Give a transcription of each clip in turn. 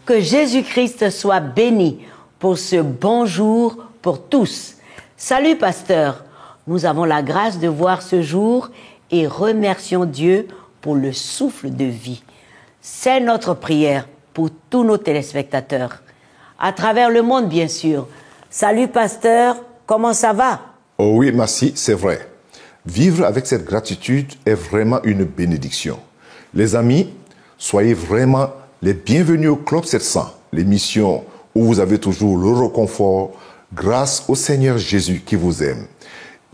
Que Jésus-Christ soit béni pour ce bon jour pour tous. Salut pasteur, nous avons la grâce de voir ce jour et remercions Dieu pour le souffle de vie. C'est notre prière pour tous nos téléspectateurs, à travers le monde bien sûr. Salut pasteur, comment ça va? Oh oui, merci, c'est vrai. Vivre avec cette gratitude est vraiment une bénédiction. Les amis, soyez vraiment les bienvenus au Club 700, l'émission où vous avez toujours le réconfort grâce au Seigneur Jésus qui vous aime.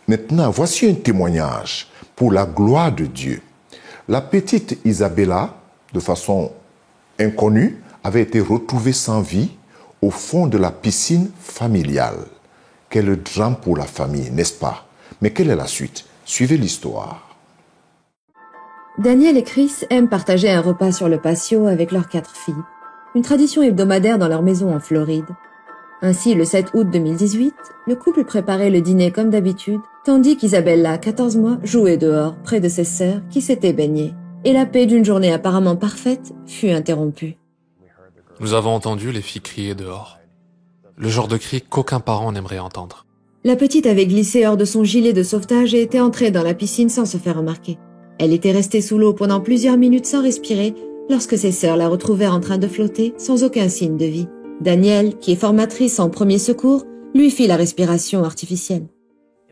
Maintenant, voici un témoignage pour la gloire de Dieu. La petite Isabella, de façon inconnue, avait été retrouvée sans vie au fond de la piscine familiale. Quel drame pour la famille, n'est-ce pas? Mais quelle est la suite? Suivez l'histoire. Daniel et Chris aiment partager un repas sur le patio avec leurs 4 filles, une tradition hebdomadaire dans leur maison en Floride. Ainsi, le 7 août 2018, le couple préparait le dîner comme d'habitude, tandis qu'Isabella, 14 mois, jouait dehors, près de ses sœurs, qui s'étaient baignées. Et la paix d'une journée apparemment parfaite fut interrompue. Nous avons entendu les filles crier dehors. Le genre de cri qu'aucun parent n'aimerait entendre. La petite avait glissé hors de son gilet de sauvetage et était entrée dans la piscine sans se faire remarquer. Elle était restée sous l'eau pendant plusieurs minutes sans respirer lorsque ses sœurs la retrouvèrent en train de flotter sans aucun signe de vie. Danielle, qui est formatrice en premier secours, lui fit la respiration artificielle.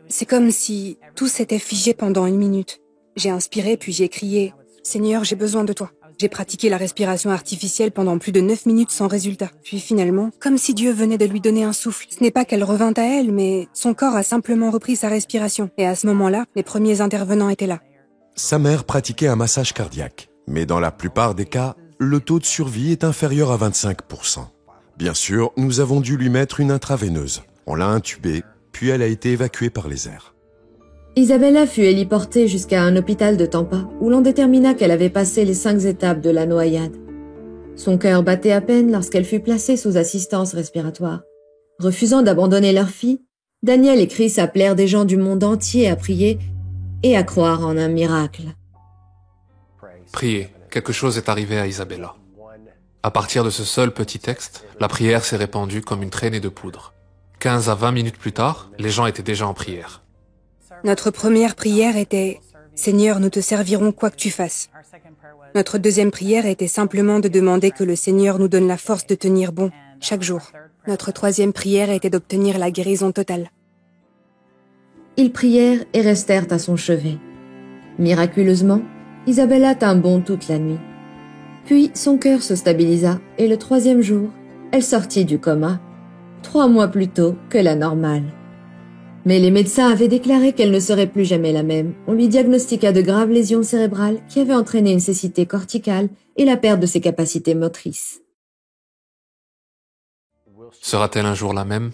C'est comme si tout s'était figé pendant 1 minute. J'ai inspiré puis j'ai crié « Seigneur, j'ai besoin de toi ». J'ai pratiqué la respiration artificielle pendant plus de 9 minutes sans résultat. Puis finalement, comme si Dieu venait de lui donner un souffle. Ce n'est pas qu'elle revint à elle, mais son corps a simplement repris sa respiration. Et à ce moment-là, les premiers intervenants étaient là. Sa mère pratiquait un massage cardiaque. Mais dans la plupart des cas, le taux de survie est inférieur à 25%. Bien sûr, nous avons dû lui mettre une intraveineuse. On l'a intubée, puis elle a été évacuée par les airs. Isabella fut héliportée jusqu'à un hôpital de Tampa, où l'on détermina qu'elle avait passé les 5 étapes de la noyade. Son cœur battait à peine lorsqu'elle fut placée sous assistance respiratoire. Refusant d'abandonner leur fille, Daniel et Chris appelèrent des gens du monde entier à prier et à croire en un miracle. Priez, quelque chose est arrivé à Isabella. À partir de ce seul petit texte, la prière s'est répandue comme une traînée de poudre. 15 à 20 minutes plus tard, les gens étaient déjà en prière. Notre première prière était « Seigneur, nous te servirons quoi que tu fasses ». Notre deuxième prière était simplement de demander que le Seigneur nous donne la force de tenir bon chaque jour. Notre troisième prière était d'obtenir la guérison totale. Ils prièrent et restèrent à son chevet. Miraculeusement, Isabella tint bon toute la nuit. Puis son cœur se stabilisa et le 3e jour, elle sortit du coma, 3 mois plus tôt que la normale. Mais les médecins avaient déclaré qu'elle ne serait plus jamais la même. On lui diagnostiqua de graves lésions cérébrales qui avaient entraîné une cécité corticale et la perte de ses capacités motrices. Sera-t-elle un jour la même?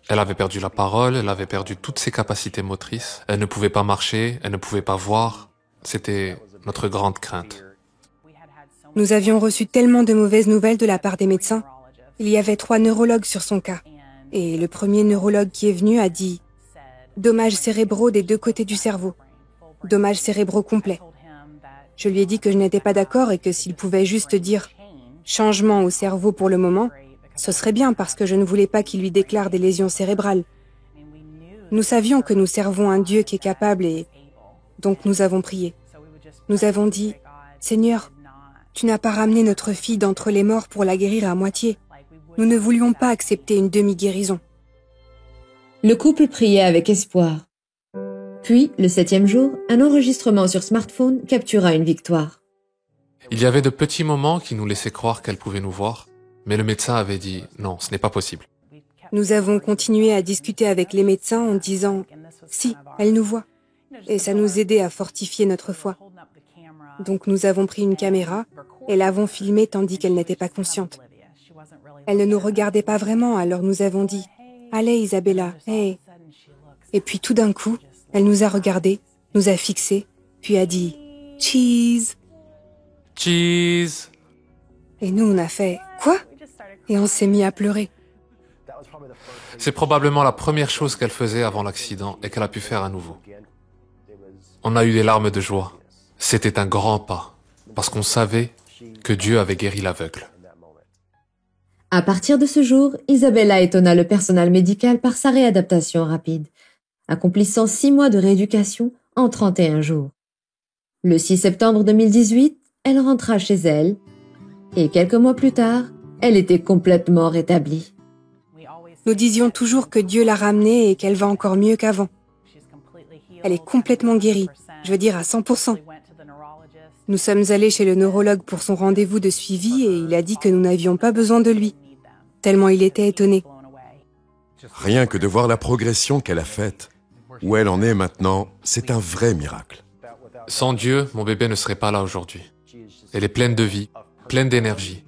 Elle avait perdu la parole, elle avait perdu toutes ses capacités motrices. Elle ne pouvait pas marcher, elle ne pouvait pas voir. C'était notre grande crainte. Nous avions reçu tellement de mauvaises nouvelles de la part des médecins. Il y avait 3 neurologues sur son cas. Et le premier neurologue qui est venu a dit « Dommages cérébraux des 2 côtés du cerveau. Dommages cérébraux complets. » Je lui ai dit que je n'étais pas d'accord et que s'il pouvait juste dire « changement au cerveau pour le moment », ce serait bien parce que je ne voulais pas qu'il lui déclare des lésions cérébrales. Nous savions que nous servons un Dieu qui est capable et donc nous avons prié. Nous avons dit « Seigneur, tu n'as pas ramené notre fille d'entre les morts pour la guérir à moitié. Nous ne voulions pas accepter une demi-guérison. » Le couple priait avec espoir. Puis, le 7e jour, un enregistrement sur smartphone captura une victoire. Il y avait de petits moments qui nous laissaient croire qu'elle pouvait nous voir, mais le médecin avait dit « non, ce n'est pas possible ». Nous avons continué à discuter avec les médecins en disant « si, elle nous voit ». Et ça nous aidait à fortifier notre foi. Donc nous avons pris une caméra et l'avons filmée tandis qu'elle n'était pas consciente. Elle ne nous regardait pas vraiment, alors nous avons dit « Allez Isabella, hey !» Et puis tout d'un coup, elle nous a regardés, nous a fixés, puis a dit « Cheese !» Cheese! Et nous on a fait « Quoi ?» Et on s'est mis à pleurer. C'est probablement la première chose qu'elle faisait avant l'accident et qu'elle a pu faire à nouveau. On a eu des larmes de joie. C'était un grand pas, parce qu'on savait que Dieu avait guéri l'aveugle. À partir de ce jour, Isabella étonna le personnel médical par sa réadaptation rapide, accomplissant 6 mois de rééducation en 31 jours. Le 6 septembre 2018, elle rentra chez elle et quelques mois plus tard, elle était complètement rétablie. Nous disions toujours que Dieu l'a ramenée et qu'elle va encore mieux qu'avant. Elle est complètement guérie, je veux dire à 100%. Nous sommes allés chez le neurologue pour son rendez-vous de suivi et il a dit que nous n'avions pas besoin de lui, tellement il était étonné. Rien que de voir la progression qu'elle a faite, où elle en est maintenant, c'est un vrai miracle. Sans Dieu, mon bébé ne serait pas là aujourd'hui. Elle est pleine de vie, pleine d'énergie.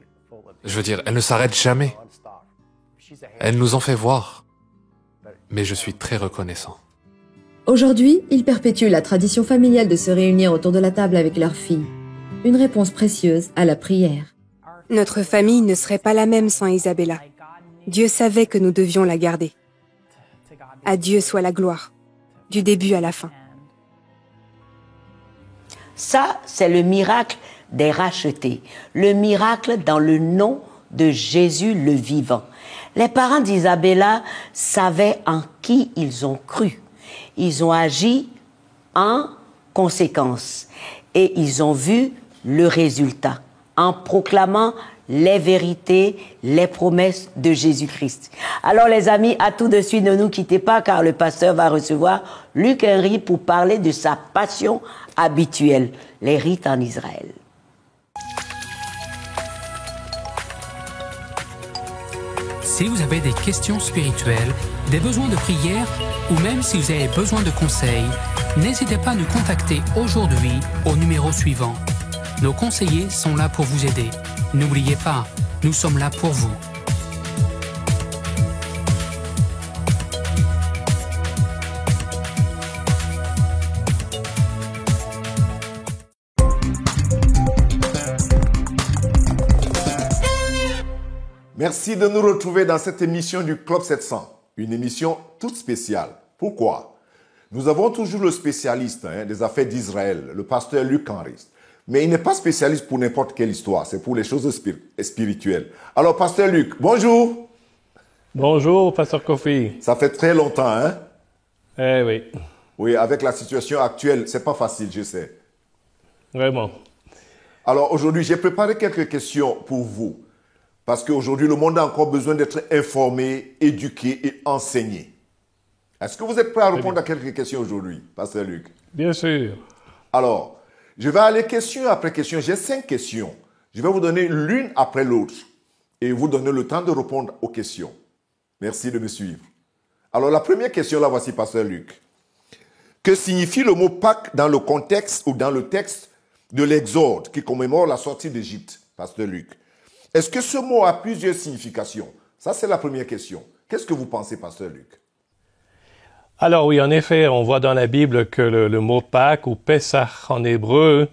Je veux dire, elle ne s'arrête jamais. Elle nous en fait voir. Mais je suis très reconnaissant. Aujourd'hui, ils perpétuent la tradition familiale de se réunir autour de la table avec leur fille. Une réponse précieuse à la prière. Notre famille ne serait pas la même sans Isabella. Dieu savait que nous devions la garder. À Dieu soit la gloire, du début à la fin. Ça, c'est le miracle des rachetés. Le miracle dans le nom de Jésus le vivant. Les parents d'Isabella savaient en qui ils ont cru. Ils ont agi en conséquence et ils ont vu le résultat en proclamant les vérités, les promesses de Jésus-Christ. Alors les amis, à tout de suite, ne nous quittez pas car le pasteur va recevoir Luc Henry pour parler de sa passion habituelle, les rites en Israël. Si vous avez des questions spirituelles, des besoins de prière ou même si vous avez besoin de conseils, n'hésitez pas à nous contacter aujourd'hui au numéro suivant. Nos conseillers sont là pour vous aider. N'oubliez pas, nous sommes là pour vous. Merci de nous retrouver dans cette émission du Club 700, une émission toute spéciale. Pourquoi? Nous avons toujours le spécialiste des affaires d'Israël, le pasteur Luc Henry. Mais il n'est pas spécialiste pour n'importe quelle histoire, c'est pour les choses spirituelles. Alors, pasteur Luc, bonjour. Bonjour, pasteur Kofi. Ça fait très longtemps, hein? Eh oui. Oui, avec la situation actuelle, c'est pas facile, je sais. Vraiment. Alors, aujourd'hui, j'ai préparé quelques questions pour vous. Parce qu'aujourd'hui, le monde a encore besoin d'être informé, éduqué et enseigné. Est-ce que vous êtes prêt à répondre à quelques questions aujourd'hui, pasteur Luc? Bien sûr. Alors, je vais aller question après question. J'ai 5 questions. Je vais vous donner l'une après l'autre et vous donner le temps de répondre aux questions. Merci de me suivre. Alors, la première question, là, voici, pasteur Luc. Que signifie le mot Pâques dans le contexte ou dans le texte de l'Exode qui commémore la sortie d'Égypte, pasteur Luc? Est-ce que ce mot a plusieurs significations? Ça, c'est la première question. Qu'est-ce que vous pensez, pasteur Luc? Alors oui, en effet, on voit dans la Bible que le mot Pâques ou Pessah en hébreu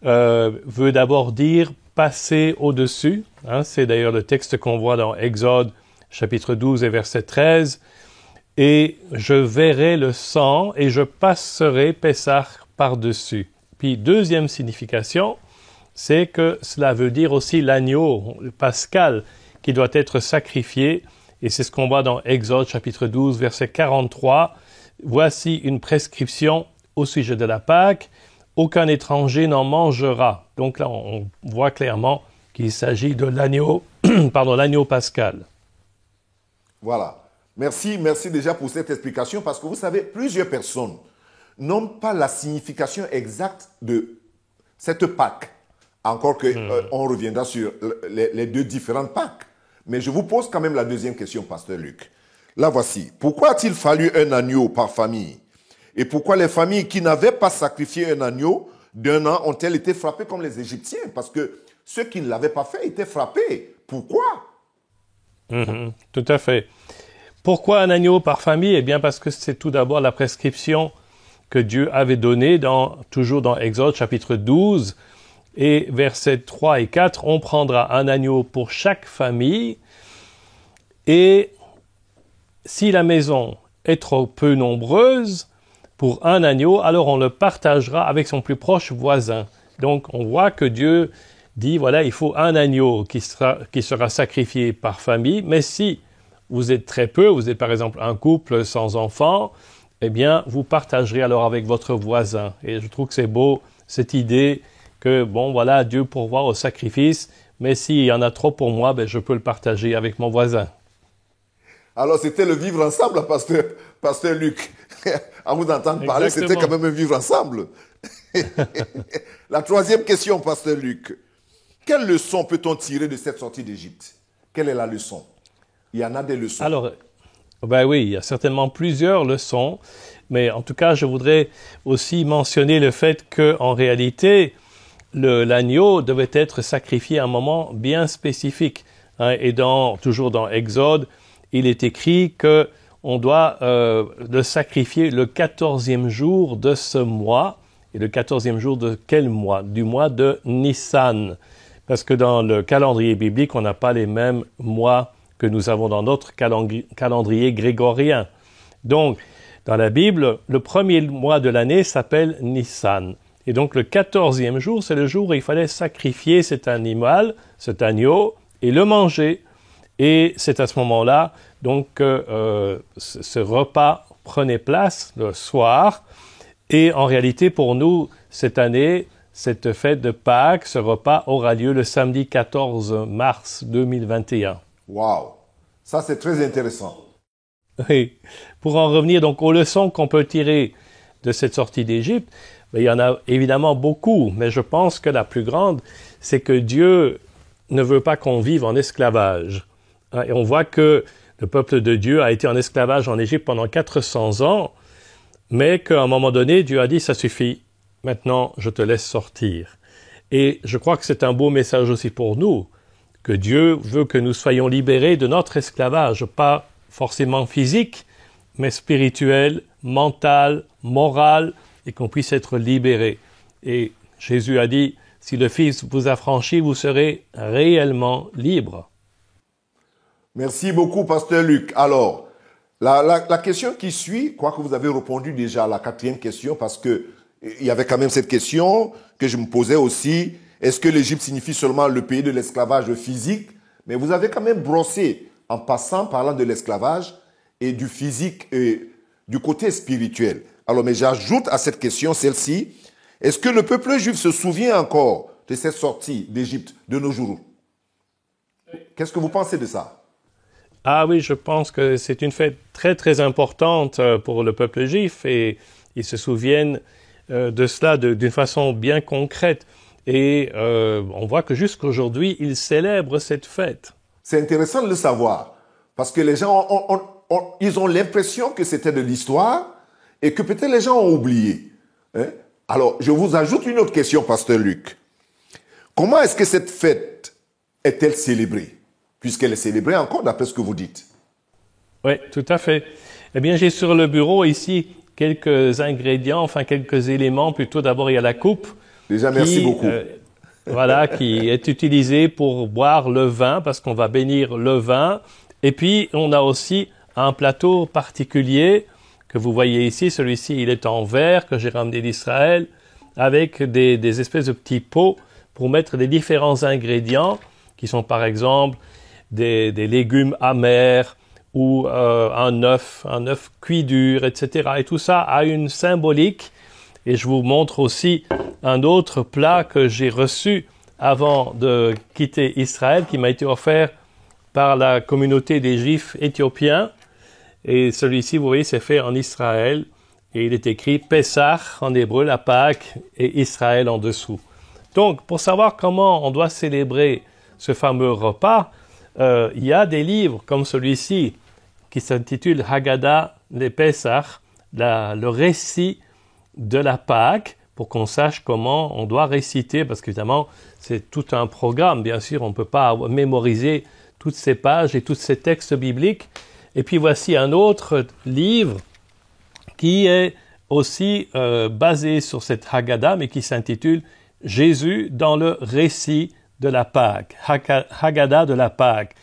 veut d'abord dire passer au-dessus. Hein, c'est d'ailleurs le texte qu'on voit dans Exode chapitre 12 et verset 13. Et je verrai le sang et je passerai Pessah par-dessus. Puis deuxième signification, c'est que cela veut dire aussi l'agneau, le pascal, qui doit être sacrifié. Et c'est ce qu'on voit dans Exode chapitre 12, verset 43. Voici une prescription au sujet de la Pâque. Aucun étranger n'en mangera. Donc là, on voit clairement qu'il s'agit de l'agneau, l'agneau pascal. Voilà. Merci déjà pour cette explication parce que vous savez, plusieurs personnes n'ont pas la signification exacte de cette Pâque. Encore qu'on reviendra sur les deux différentes Pâques. Mais je vous pose quand même la deuxième question, pasteur Luc. La voici. Pourquoi a-t-il fallu un agneau par famille? Et pourquoi les familles qui n'avaient pas sacrifié un agneau d'1 an ont-elles été frappées comme les Égyptiens? Parce que ceux qui ne l'avaient pas fait étaient frappés. Pourquoi? Tout à fait. Pourquoi un agneau par famille? Eh bien parce que c'est tout d'abord la prescription que Dieu avait donnée toujours dans Exode chapitre 12, et versets 3 et 4, on prendra un agneau pour chaque famille, et si la maison est trop peu nombreuse pour un agneau, alors on le partagera avec son plus proche voisin. Donc on voit que Dieu dit, voilà, il faut un agneau qui sera sacrifié par famille, mais si vous êtes très peu, vous êtes par exemple un couple sans enfants, eh bien, vous partagerez alors avec votre voisin. Et je trouve que c'est beau, cette idée que, bon, voilà, Dieu pourvoit au sacrifice, mais s'il y en a trop pour moi, ben, je peux le partager avec mon voisin. Alors, c'était le vivre ensemble, pasteur Luc. À vous entendre parler, c'était quand même un vivre ensemble. La troisième question, pasteur Luc. Quelle leçon peut-on tirer de cette sortie d'Égypte? Quelle est la leçon? Il y en a des leçons. Alors, ben oui, il y a certainement plusieurs leçons, mais en tout cas, je voudrais aussi mentionner le fait qu'en réalité, l'agneau devait être sacrifié à un moment bien spécifique. Hein, et toujours dans Exode, il est écrit que on doit le sacrifier le 14e jour de ce mois. Et le 14e jour de quel mois? Du mois de Nissan. Parce que dans le calendrier biblique, on n'a pas les mêmes mois que nous avons dans notre calendrier grégorien. Donc, dans la Bible, le premier mois de l'année s'appelle Nissan. Et donc, le 14e jour, c'est le jour où il fallait sacrifier cet animal, cet agneau, et le manger. Et c'est à ce moment-là, donc, ce repas prenait place le soir. Et en réalité, pour nous, cette année, cette fête de Pâques, ce repas aura lieu le samedi 14 mars 2021. Waouh, ça c'est très intéressant. Oui. Pour en revenir donc aux leçons qu'on peut tirer de cette sortie d'Égypte, il y en a évidemment beaucoup, mais je pense que la plus grande, c'est que Dieu ne veut pas qu'on vive en esclavage. Et on voit que le peuple de Dieu a été en esclavage en Égypte pendant 400 ans, mais qu'à un moment donné, Dieu a dit « ça suffit, maintenant je te laisse sortir ». Et je crois que c'est un beau message aussi pour nous, que Dieu veut que nous soyons libérés de notre esclavage, pas forcément physique, mais spirituel, mental, moral, et qu'on puisse être libérés. Et Jésus a dit « si le Fils vous a franchi, vous serez réellement libres ». Merci beaucoup, pasteur Luc. Alors, la question qui suit, quoique vous avez répondu déjà à la quatrième question, parce que il y avait quand même cette question que je me posais aussi, est-ce que l'Égypte signifie seulement le pays de l'esclavage physique? Mais vous avez quand même brossé, en passant, parlant de l'esclavage et du physique et du côté spirituel. Alors, mais j'ajoute à cette question celle-ci, est-ce que le peuple juif se souvient encore de cette sortie d'Égypte de nos jours? Qu'est-ce que vous pensez de ça? Ah oui, je pense que c'est une fête très très importante pour le peuple juif et ils se souviennent de cela d'une façon bien concrète. Et on voit que jusqu'aujourd'hui, ils célèbrent cette fête. C'est intéressant de le savoir parce que les gens ils ont l'impression que c'était de l'histoire et que peut-être les gens ont oublié. Hein? Alors, je vous ajoute une autre question, pasteur Luc. Comment est-ce que cette fête est-elle célébrée? Puisqu'elle est célébrée encore, d'après ce que vous dites. Oui, tout à fait. Eh bien, j'ai sur le bureau ici quelques ingrédients, enfin quelques éléments. Plutôt, d'abord, il y a la coupe. Déjà, merci beaucoup. Voilà, qui est utilisée pour boire le vin, parce qu'on va bénir le vin. Et puis, on a aussi un plateau particulier que vous voyez ici. Celui-ci, il est en verre, que j'ai ramené d'Israël, avec des espèces de petits pots pour mettre les différents ingrédients, qui sont par exemple des légumes amers ou un œuf cuit dur, etc. Et tout ça a une symbolique. Et je vous montre aussi un autre plat que j'ai reçu avant de quitter Israël, qui m'a été offert par la communauté des Juifs éthiopiens. Et celui-ci, vous voyez, c'est fait en Israël. Et il est écrit Pessah en hébreu, la Pâque, et Israël en dessous. Donc, pour savoir comment on doit célébrer ce fameux repas, il y a des livres comme celui-ci qui s'intitule Haggadah le Pessah, le récit de la Pâque, pour qu'on sache comment on doit réciter, parce qu'évidemment, c'est tout un programme. Bien sûr, on ne peut pas mémoriser toutes ces pages et tous ces textes bibliques. Et puis voici un autre livre qui est aussi basé sur cette Haggadah, mais qui s'intitule Jésus dans le récit de la Pâque, Haggadah de la Pâque.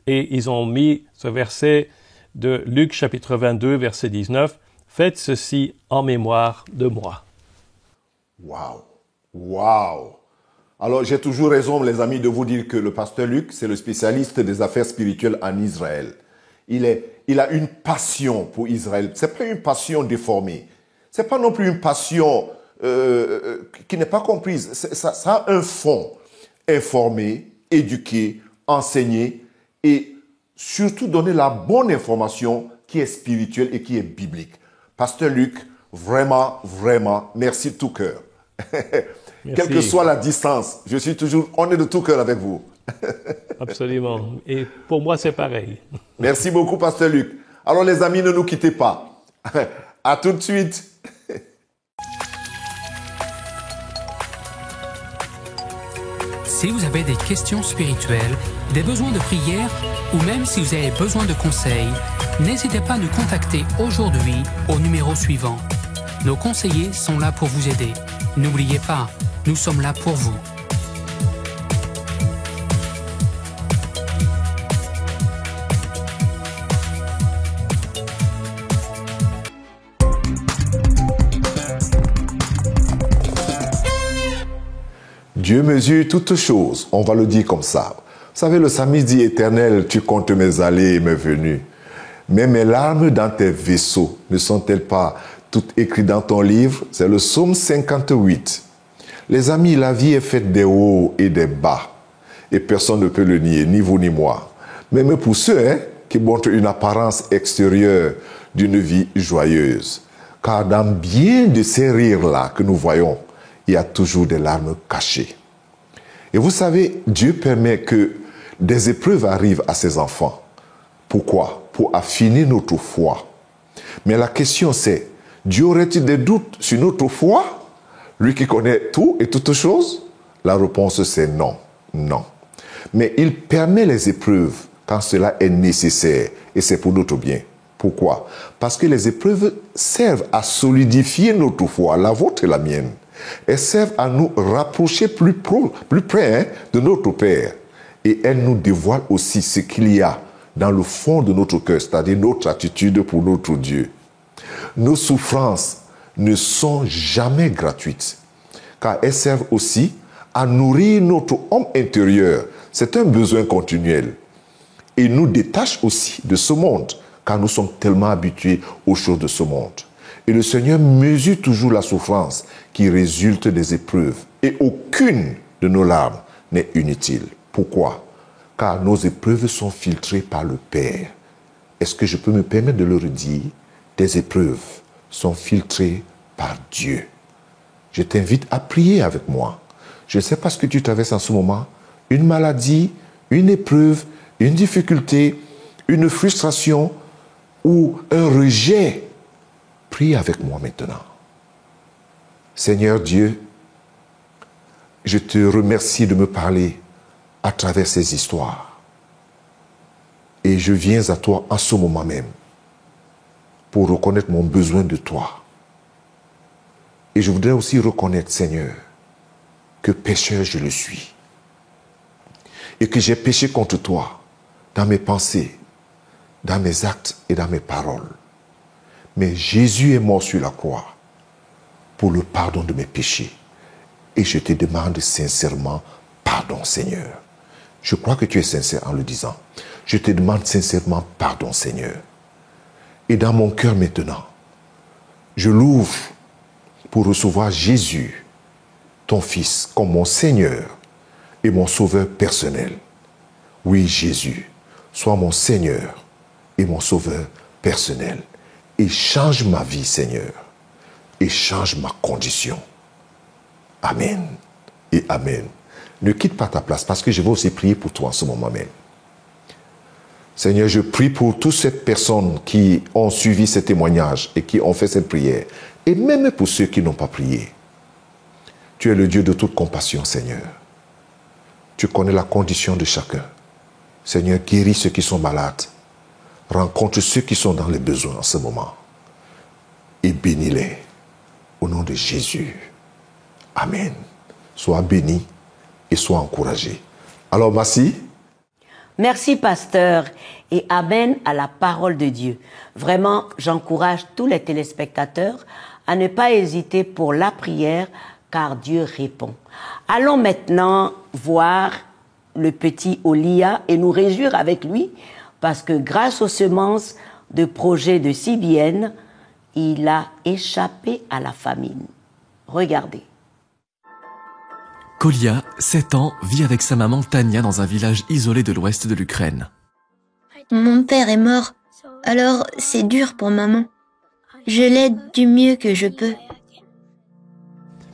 Et ils ont mis ce verset de Luc chapitre 22, verset 19, « Faites ceci en mémoire de moi ». Waouh! Waouh! Alors, j'ai toujours raison, les amis, de vous dire que le pasteur Luc, c'est le spécialiste des affaires spirituelles en Israël. Il a une passion pour Israël. C'est pas une passion déformée. C'est pas non plus une passion qui n'est pas comprise. Ça a un fond. Informer, éduquer, enseigner et surtout donner la bonne information qui est spirituelle et qui est biblique. Pasteur Luc, vraiment, vraiment, merci de tout cœur. Quelle que soit la distance, on est de tout cœur avec vous. Absolument. Et pour moi, c'est pareil. Merci beaucoup, Pasteur Luc. Alors, les amis, ne nous quittez pas. À tout de suite. Si vous avez des questions spirituelles, des besoins de prière ou même si vous avez besoin de conseils, n'hésitez pas à nous contacter aujourd'hui au numéro suivant. Nos conseillers sont là pour vous aider. N'oubliez pas, nous sommes là pour vous. Dieu mesure toutes choses, on va le dire comme ça. Vous savez, le psalmiste dit, Éternel, tu comptes mes allées et mes venues. Mais mes larmes dans tes vaisseaux ne sont-elles pas toutes écrites dans ton livre? C'est le psaume 58. Les amis, la vie est faite des hauts et des bas. Et personne ne peut le nier, ni vous ni moi. Même pour ceux qui montrent une apparence extérieure d'une vie joyeuse. Car dans bien de ces rires-là que nous voyons, il y a toujours des larmes cachées. Et vous savez, Dieu permet que des épreuves arrivent à ses enfants. Pourquoi? Pour affiner notre foi. Mais la question c'est, Dieu aurait-il des doutes sur notre foi? Lui qui connaît tout et toutes choses? La réponse c'est non, non. Mais il permet les épreuves quand cela est nécessaire et c'est pour notre bien. Pourquoi? Parce que les épreuves servent à solidifier notre foi, la vôtre et la mienne. Elles servent à nous rapprocher plus près de notre Père. Et elles nous dévoilent aussi ce qu'il y a dans le fond de notre cœur, c'est-à-dire notre attitude pour notre Dieu. Nos souffrances ne sont jamais gratuites, car elles servent aussi à nourrir notre homme intérieur. C'est un besoin continuel. Et nous détachent aussi de ce monde, car nous sommes tellement habitués aux choses de ce monde. Et le Seigneur mesure toujours la souffrance qui résulte des épreuves. Et aucune de nos larmes n'est inutile. Pourquoi? Car nos épreuves sont filtrées par le Père. Est-ce que je peux me permettre de le redire? Tes épreuves sont filtrées par Dieu. Je t'invite à prier avec moi. Je ne sais pas ce que tu traverses en ce moment. Une maladie, une épreuve, une difficulté, une frustration ou un rejet. Prie avec moi maintenant. Seigneur Dieu, je te remercie de me parler à travers ces histoires. Et je viens à toi en ce moment même pour reconnaître mon besoin de toi. Et je voudrais aussi reconnaître, Seigneur, que pécheur je le suis. Et que j'ai péché contre toi dans mes pensées, dans mes actes et dans mes paroles. Mais Jésus est mort sur la croix pour le pardon de mes péchés. Et je te demande sincèrement pardon, Seigneur. Je crois que tu es sincère en le disant. Je te demande sincèrement pardon, Seigneur. Et dans mon cœur maintenant, je l'ouvre pour recevoir Jésus, ton Fils, comme mon Seigneur et mon Sauveur personnel. Oui, Jésus, sois mon Seigneur et mon Sauveur personnel. Et change ma vie, Seigneur. Et change ma condition. Amen. Et Amen. Ne quitte pas ta place parce que je vais aussi prier pour toi en ce moment même. Seigneur, je prie pour toutes ces personnes qui ont suivi ce témoignage et qui ont fait cette prière. Et même pour ceux qui n'ont pas prié. Tu es le Dieu de toute compassion, Seigneur. Tu connais la condition de chacun. Seigneur, guéris ceux qui sont malades. Rencontre ceux qui sont dans les besoins en ce moment. Et bénis-les. Au nom de Jésus. Amen. Sois béni et sois encouragé. Alors, merci. Merci, pasteur, et amen à la parole de Dieu. Vraiment, j'encourage tous les téléspectateurs à ne pas hésiter pour la prière car Dieu répond. Allons maintenant voir le petit Olia et nous réjouir avec lui, parce que grâce aux semences de projet de CBN, il a échappé à la famine. Regardez. Kolia, 7 ans, vit avec sa maman Tania dans un village isolé de l'ouest de l'Ukraine. Mon père est mort, alors c'est dur pour maman. Je l'aide du mieux que je peux.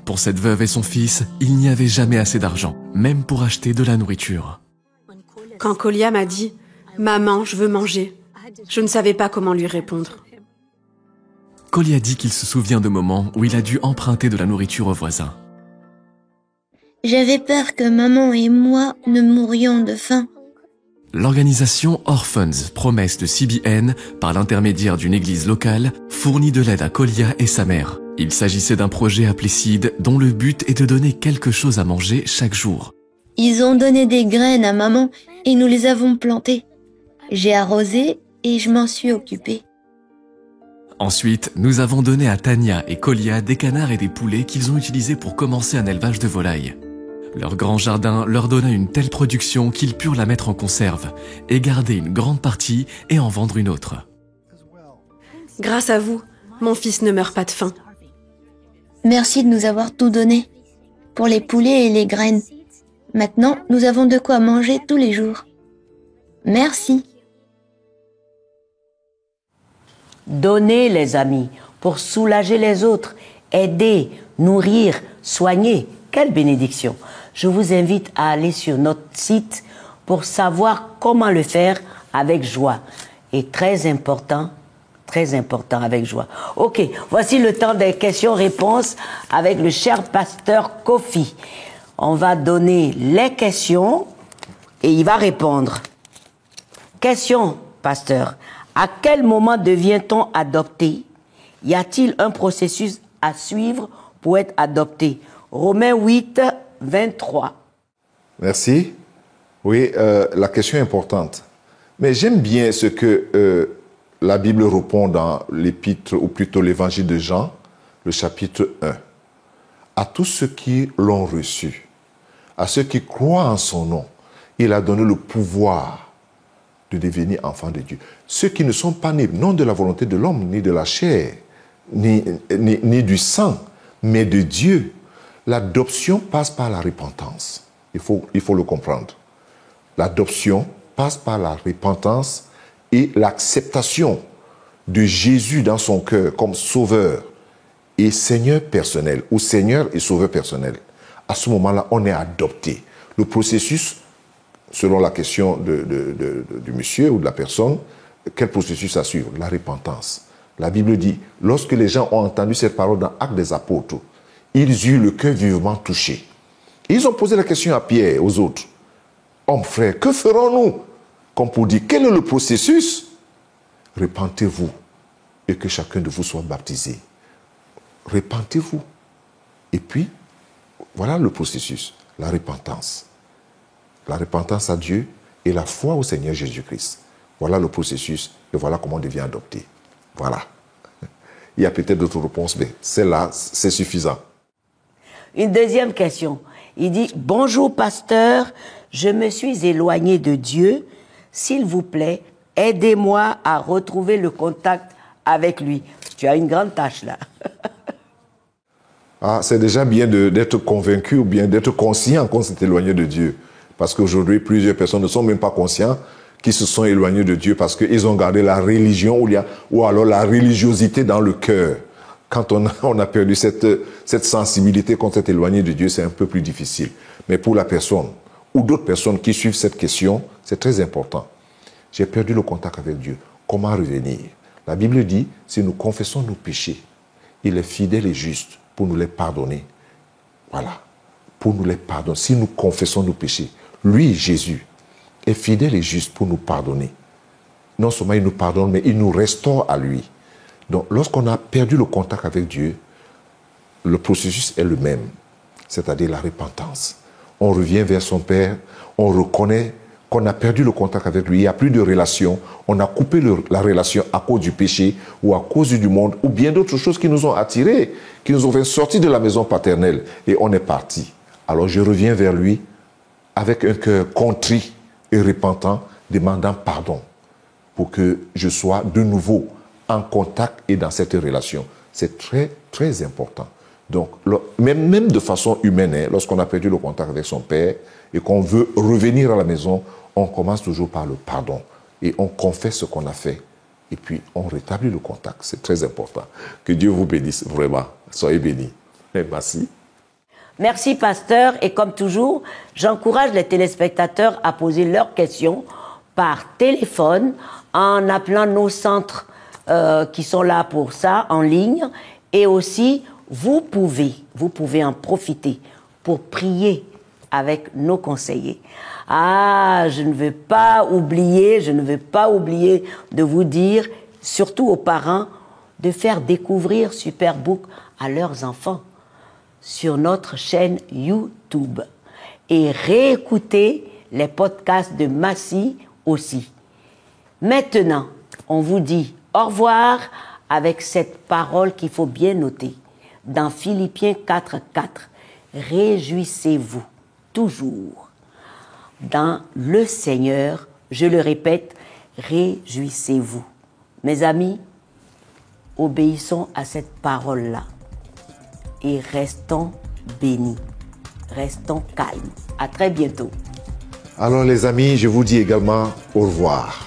Pour cette veuve et son fils, il n'y avait jamais assez d'argent, même pour acheter de la nourriture. Quand Kolia m'a dit « Maman, je veux manger », je ne savais pas comment lui répondre. Kolia dit qu'il se souvient de moments où il a dû emprunter de la nourriture aux voisins. J'avais peur que maman et moi ne mourions de faim. L'organisation Orphans, promesse de CBN, par l'intermédiaire d'une église locale, fournit de l'aide à Kolia et sa mère. Il s'agissait d'un projet appelé Seed, dont le but est de donner quelque chose à manger chaque jour. Ils ont donné des graines à maman et nous les avons plantées. J'ai arrosé et je m'en suis occupée. Ensuite, nous avons donné à Tania et Kolia des canards et des poulets qu'ils ont utilisés pour commencer un élevage de volailles. Leur grand jardin leur donna une telle production qu'ils purent la mettre en conserve et garder une grande partie et en vendre une autre. Grâce à vous, mon fils ne meurt pas de faim. Merci de nous avoir tout donné, pour les poulets et les graines. Maintenant, nous avons de quoi manger tous les jours. Merci. Donnez, les amis, pour soulager les autres, aider, nourrir, soigner. Quelle bénédiction! Je vous invite à aller sur notre site pour savoir comment le faire avec joie. Et très important avec joie. Ok, voici le temps des questions-réponses avec le cher pasteur Kofi. On va donner les questions et il va répondre. Question, pasteur. À quel moment devient-on adopté? Y a-t-il un processus à suivre pour être adopté? Romains 8, 23. Merci. Oui, la question est importante. Mais j'aime bien ce que la Bible répond dans l'épître, ou plutôt l'évangile de Jean, le chapitre 1. À tous ceux qui l'ont reçu, à ceux qui croient en son nom, il a donné le pouvoir de devenir enfants de Dieu. Ceux qui ne sont pas nés, non de la volonté de l'homme, ni de la chair, ni du sang, mais de Dieu. L'adoption passe par la repentance. Il faut le comprendre. L'adoption passe par la repentance et l'acceptation de Jésus dans son cœur comme sauveur et Seigneur personnel, ou Seigneur et sauveur personnel. À ce moment-là, on est adopté. Le processus, selon la question du monsieur ou de la personne, quel processus à suivre? La repentance. La Bible dit, lorsque les gens ont entendu cette parole dans Actes des Apôtres, ils eurent le cœur vivement touché. Ils ont posé la question à Pierre, aux autres. Hommes, frères, que ferons-nous? Comme pour dire, quel est le processus? Repentez-vous et que chacun de vous soit baptisé. Repentez-vous. Et puis, voilà le processus, la repentance. La repentance à Dieu et la foi au Seigneur Jésus-Christ. Voilà le processus et voilà comment on devient adopté. Voilà. Il y a peut-être d'autres réponses, mais celle-là, c'est suffisant. Une deuxième question. Il dit, bonjour pasteur, je me suis éloigné de Dieu. S'il vous plaît, aidez-moi à retrouver le contact avec lui. Tu as une grande tâche là. C'est déjà bien d'être convaincu ou bien d'être conscient qu'on s'est éloigné de Dieu. Parce qu'aujourd'hui, plusieurs personnes ne sont même pas conscients qu'ils se sont éloignés de Dieu parce qu'ils ont gardé la religion ou alors la religiosité dans le cœur. Quand on a perdu cette sensibilité qu'on s'est éloigné de Dieu, c'est un peu plus difficile. Mais pour la personne ou d'autres personnes qui suivent cette question, c'est très important. J'ai perdu le contact avec Dieu. Comment revenir? La Bible dit, si nous confessons nos péchés, il est fidèle et juste pour nous les pardonner. Voilà. Pour nous les pardonner. Si nous confessons nos péchés, lui, Jésus, est fidèle et juste pour nous pardonner. Non seulement il nous pardonne, mais il nous restaure à lui. Donc, lorsqu'on a perdu le contact avec Dieu, le processus est le même, c'est-à-dire la repentance. On revient vers son Père, on reconnaît qu'on a perdu le contact avec lui, il n'y a plus de relation, on a coupé la relation à cause du péché ou à cause du monde ou bien d'autres choses qui nous ont attirés, qui nous ont fait sortir de la maison paternelle et on est parti. Alors je reviens vers lui avec un cœur contrit et repentant, demandant pardon pour que je sois de nouveau en contact et dans cette relation. C'est très, très important. Donc, même de façon humaine, hein, lorsqu'on a perdu le contact avec son père et qu'on veut revenir à la maison, on commence toujours par le pardon et on confesse ce qu'on a fait et puis on rétablit le contact. C'est très important. Que Dieu vous bénisse vraiment. Soyez bénis. Et merci. Merci, pasteur. Et comme toujours, j'encourage les téléspectateurs à poser leurs questions par téléphone en appelant nos centres qui sont là pour ça, en ligne. Et aussi, vous pouvez en profiter pour prier avec nos conseillers. Ah, je ne veux pas oublier de vous dire, surtout aux parents, de faire découvrir Superbook à leurs enfants sur notre chaîne YouTube et réécouter les podcasts de Massy aussi. Maintenant, on vous dit au revoir avec cette parole qu'il faut bien noter. Dans Philippiens 4:4, réjouissez-vous toujours. Dans le Seigneur, je le répète, réjouissez-vous. Mes amis, obéissons à cette parole-là et restons bénis, restons calmes. À très bientôt. Alors les amis, je vous dis également au revoir.